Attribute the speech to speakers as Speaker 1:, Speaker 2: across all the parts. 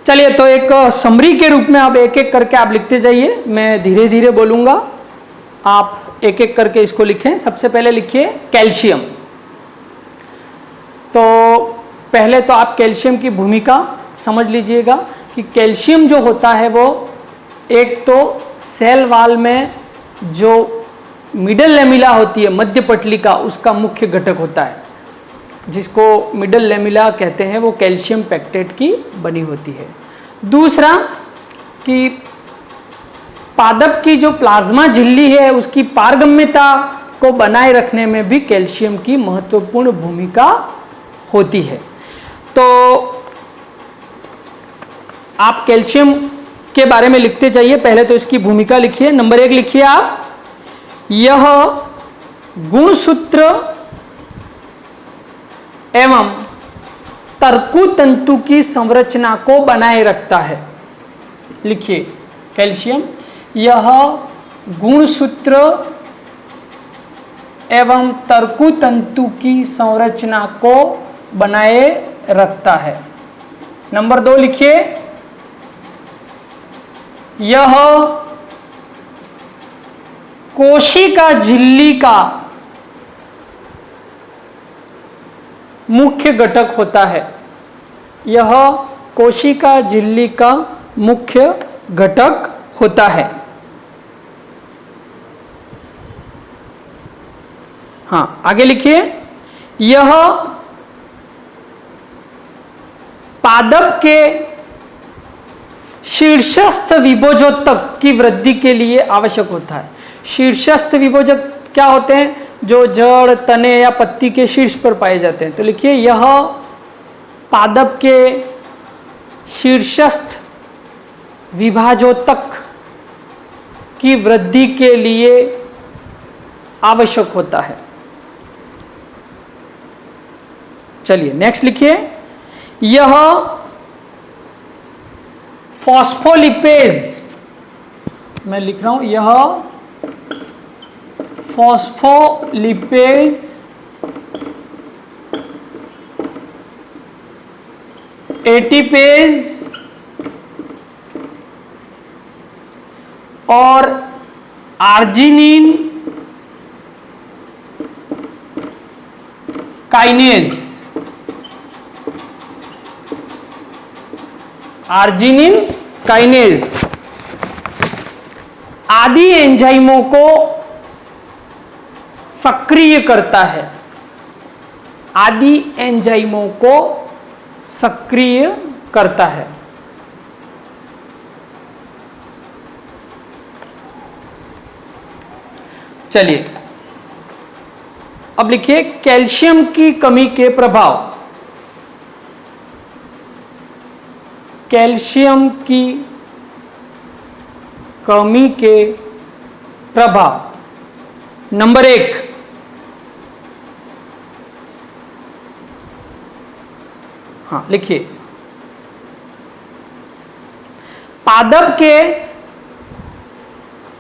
Speaker 1: चलिए, तो एक समरी के रूप में आप एक एक करके आप लिखते जाइए, मैं धीरे धीरे बोलूंगा, आप एक एक करके इसको लिखें। सबसे पहले लिखिए कैल्शियम। तो पहले तो आप कैल्शियम की भूमिका समझ लीजिएगा कि कैल्शियम जो होता है वो एक तो सेल वॉल में जो मिडल लेमिला होती है, मध्य पटलिका, उसका मुख्य घटक होता है, जिसको मिडल लेमिला कहते हैं, वो कैल्शियम पेक्टेट की बनी होती है। दूसरा कि पादप की जो प्लाज्मा झिल्ली है उसकी पारगम्यता को बनाए रखने में भी कैल्शियम की महत्वपूर्ण भूमिका होती है। तो आप कैल्शियम के बारे में लिखते जाइए। पहले तो इसकी भूमिका लिखिए। नंबर 1 लिखिए आप, यह गुणसूत्र एवं तर्कु तंतु की संरचना को बनाए रखता है। लिखिए कैल्शियम, यह गुणसूत्र एवं तर्कु तंतु की संरचना को बनाए रखता है। नंबर 2 लिखिए, यह कोशिका झिल्ली का मुख्य घटक होता है। यह कोशिका झिल्ली का मुख्य घटक होता है। हाँ, आगे लिखिए, यह पादप के शीर्षस्थ विभोजोतक की वृद्धि के लिए आवश्यक होता है। शीर्षस्थ विभोजक क्या होते हैं? जो जड़, तने या पत्ती के शीर्ष पर पाए जाते हैं। तो लिखिए, यह पादप के शीर्षस्थ विभाजोतक की वृद्धि के लिए आवश्यक होता है। चलिए नेक्स्ट लिखिए, यह फॉस्फोलिपेज, मैं लिख रहा हूं, यह फॉस्फोलिपेज एटीपेज और आर्जिनिन काइनेज, आर्जिनिन काइनेज आदि एंजाइमों को सक्रिय करता है। आदि एंजाइमों को सक्रिय करता है। चलिए अब लिखिए कैल्शियम की कमी के प्रभाव। कैल्शियम की कमी के प्रभाव। नंबर 1, हाँ लिखिए, पादप के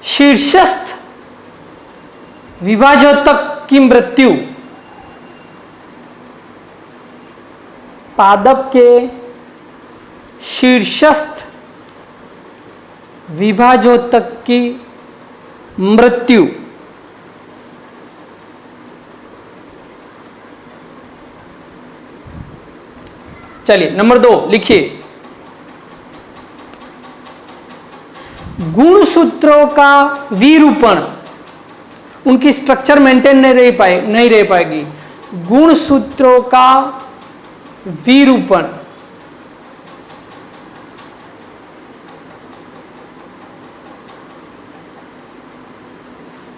Speaker 1: शीर्षस्थ विभाजोतक की मृत्यु। पादप के शीर्षस्थ विभाजोतक की मृत्यु। चलिए नंबर 2 लिखिए, गुणसूत्रों का विरूपण। उनकी स्ट्रक्चर मेंटेन नहीं रह पाएगी। गुणसूत्रों का विरूपण।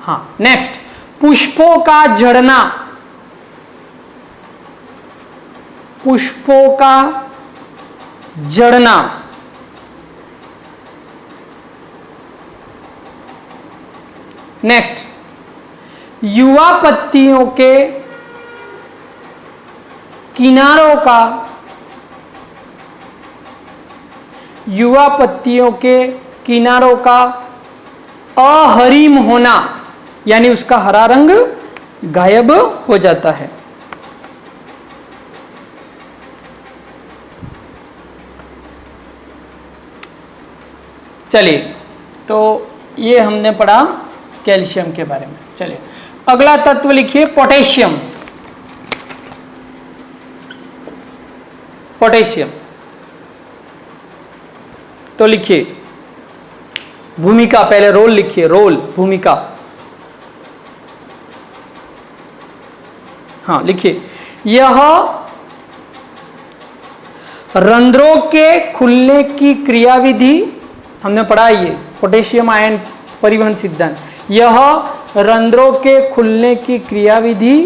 Speaker 1: हाँ नेक्स्ट, पुष्पों का झड़ना। पुष्पों का झड़ना। नेक्स्ट, युवा पत्तियों के किनारों का, युवा पत्तियों के किनारों का अहरिम होना, यानी उसका हरा रंग गायब हो जाता है। चलिए, तो ये हमने पढ़ा कैल्शियम के बारे में। चलिए अगला तत्व लिखिए पोटेशियम। पोटेशियम तो लिखिए भूमिका, पहले रोल लिखिए, रोल भूमिका। हाँ लिखिए, यह रंध्रों के खुलने की क्रियाविधि, हमने पढ़ा ये पोटेशियम आयन परिवहन सिद्धांत। यह रंध्रों के खुलने की क्रियाविधि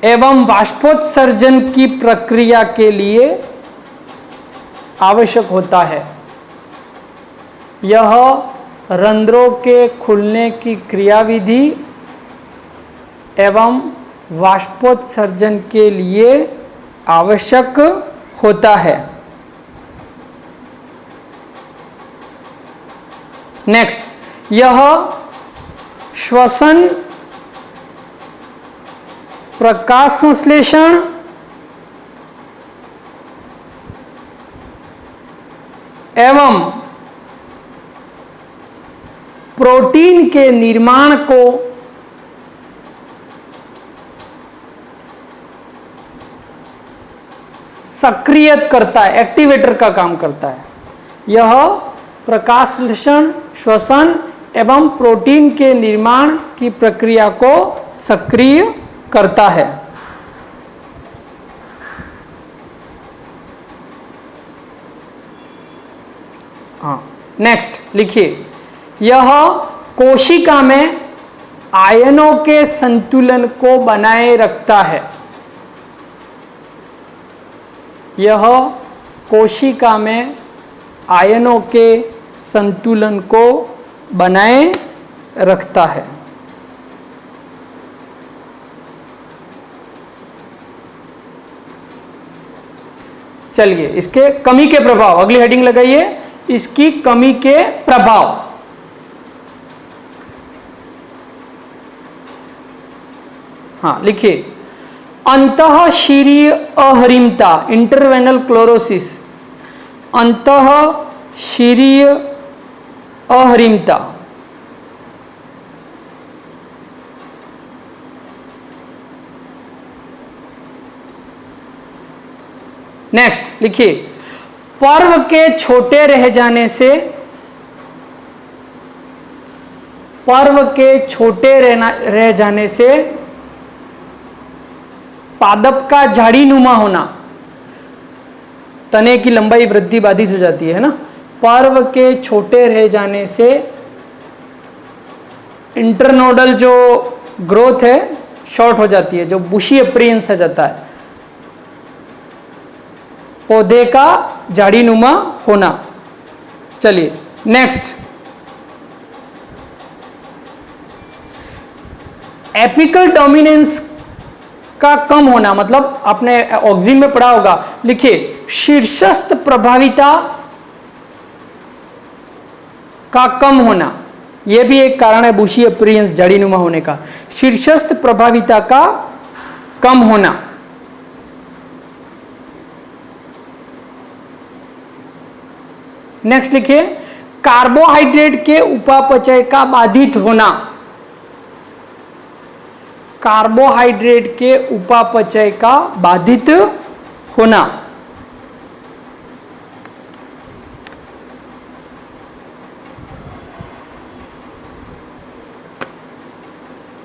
Speaker 1: एवं वाष्पोत्सर्जन की प्रक्रिया के लिए आवश्यक होता है। यह रंध्रों के खुलने की क्रियाविधि एवं वाष्पोत्सर्जन के लिए आवश्यक होता है। नेक्स्ट, यह श्वसन, प्रकाश संश्लेषण एवं प्रोटीन के निर्माण को सक्रियत करता है, एक्टिवेटर का काम करता है। यह प्रकाश संश्लेषण, श्वसन एवं प्रोटीन के निर्माण की प्रक्रिया को सक्रिय करता है। हाँ नेक्स्ट लिखिए, यह कोशिका में आयनों के संतुलन को बनाए रखता है। यह कोशिका में आयनों के संतुलन को बनाए रखता है। चलिए इसके कमी के प्रभाव, अगली हेडिंग लगाइए, इसकी कमी के प्रभाव। हाँ लिखिए, अंतःशिरीय अहरिमता, इंटरवेनल क्लोरोसिस, अंतःशिरीय अहरिमता। नेक्स्ट लिखिए, पर्व के छोटे रह जाने से, पर्व के छोटे रह जाने से पादप का झाड़ीनुमा होना, तने की लंबाई वृद्धि बाधित हो जाती है ना। पर्व के छोटे रह जाने से इंटरनोडल जो ग्रोथ है शॉर्ट हो जाती है, जो बुशी अपीयरेंस आ जाता है, पौधे का झाड़ीनुमा होना। चलिए नेक्स्ट, एपिकल डोमिनेंस का कम होना, मतलब आपने ऑक्सिन में पढ़ा होगा, लिखिए शीर्षस्थ प्रभाविता का कम होना, यह भी एक कारण है बुशी अपीयरेंस, झाड़ीनुमा होने का। शीर्षस्थ प्रभाविता का कम होना। नेक्स्ट लिखिए, कार्बोहाइड्रेट के उपापचय का बाधित होना, कार्बोहाइड्रेट के उपापचय का बाधित होना।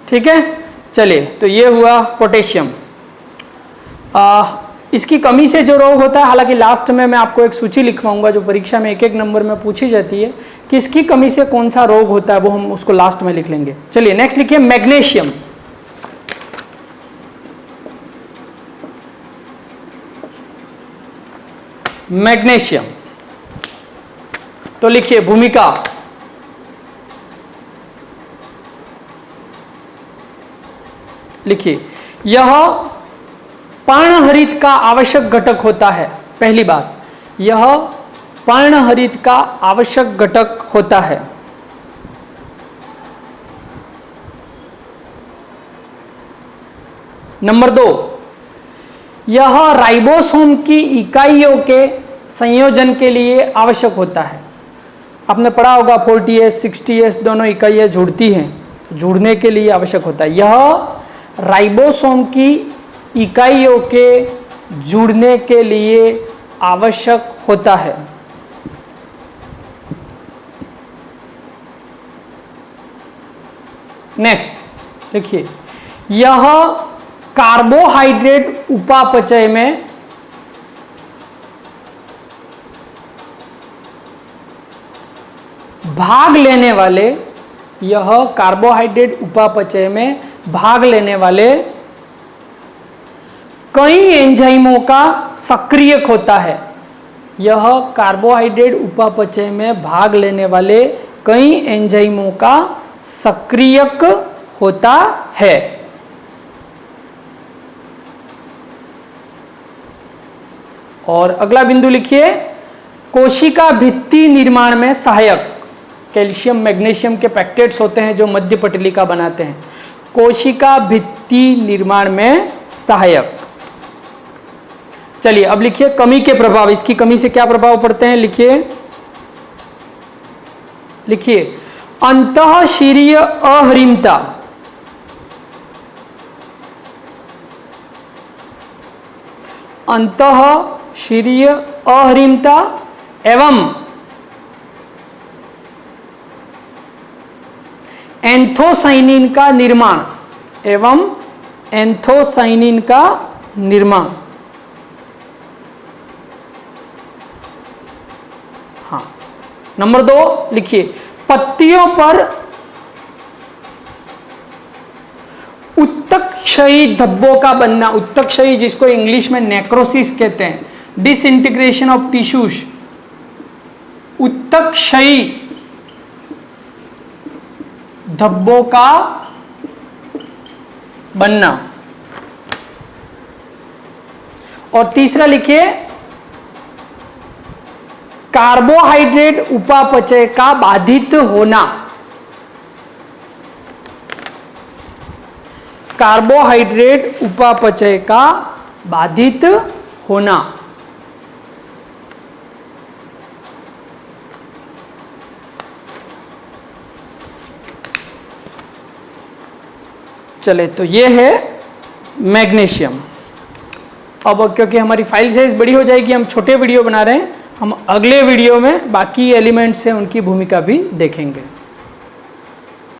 Speaker 1: ठीक है, चलिए तो ये हुआ पोटेशियम। इसकी कमी से जो रोग होता है, हालांकि लास्ट में मैं आपको एक सूची लिखवाऊंगा जो परीक्षा में एक एक नंबर में पूछी जाती है कि इसकी कमी से कौन सा रोग होता है, वो हम उसको लास्ट में लिख लेंगे। चलिए नेक्स्ट लिखिए, मैग्नीशियम। मैग्नीशियम तो लिखिए भूमिका, लिखिए यह पर्णहरित का आवश्यक घटक होता है। पहली बात, यह पर्णहरित का आवश्यक घटक होता है। नंबर 2, यह राइबोसोम की इकाइयों के संयोजन के लिए आवश्यक होता है। आपने पढ़ा होगा 40S 60S दोनों इकाइयाँ जुड़ती हैं, तो जुड़ने के लिए आवश्यक होता है। यह राइबोसोम की इकाइयों के जुड़ने के लिए आवश्यक होता है। नेक्स्ट देखिए, यह कार्बोहाइड्रेट उपापचय में भाग लेने वाले, यह कार्बोहाइड्रेट उपापचय में भाग लेने वाले कई एंजाइमों का सक्रियक होता है। यह कार्बोहाइड्रेट उपापचय में भाग लेने वाले कई एंजाइमों का सक्रियक होता है। और अगला बिंदु लिखिए, कोशिका भित्ति निर्माण में सहायक। कैल्शियम मैग्नीशियम के पैक्टेट्स होते हैं जो मध्य पटलिका बनाते हैं। कोशिका भित्ति निर्माण में सहायक। चलिए अब लिखिए कमी के प्रभाव। इसकी कमी से क्या प्रभाव पड़ते हैं, लिखिए अंतःशिरीय अहरिमता, अंतःशिरीय अहरिमता एवं एंथोसाइनिन का निर्माण, हाँ। नंबर 2 लिखिए, पत्तियों पर उत्तकक्षयी धब्बों का बनना। उत्तकक्षयी जिसको इंग्लिश में नेक्रोसिस कहते हैं, डिसइंटीग्रेशन ऑफ टिश्यूज। उत्तकक्षयी धब्बों का बनना। और तीसरा लिखिए, कार्बोहाइड्रेट उपापचय का बाधित होना। कार्बोहाइड्रेट उपापचय का बाधित होना। चले, तो ये है मैग्नीशियम। अब क्योंकि हमारी फाइल साइज बड़ी हो जाएगी, हम छोटे वीडियो बना रहे हैं, हम अगले वीडियो में बाकी एलिमेंट्स हैं उनकी भूमिका भी देखेंगे।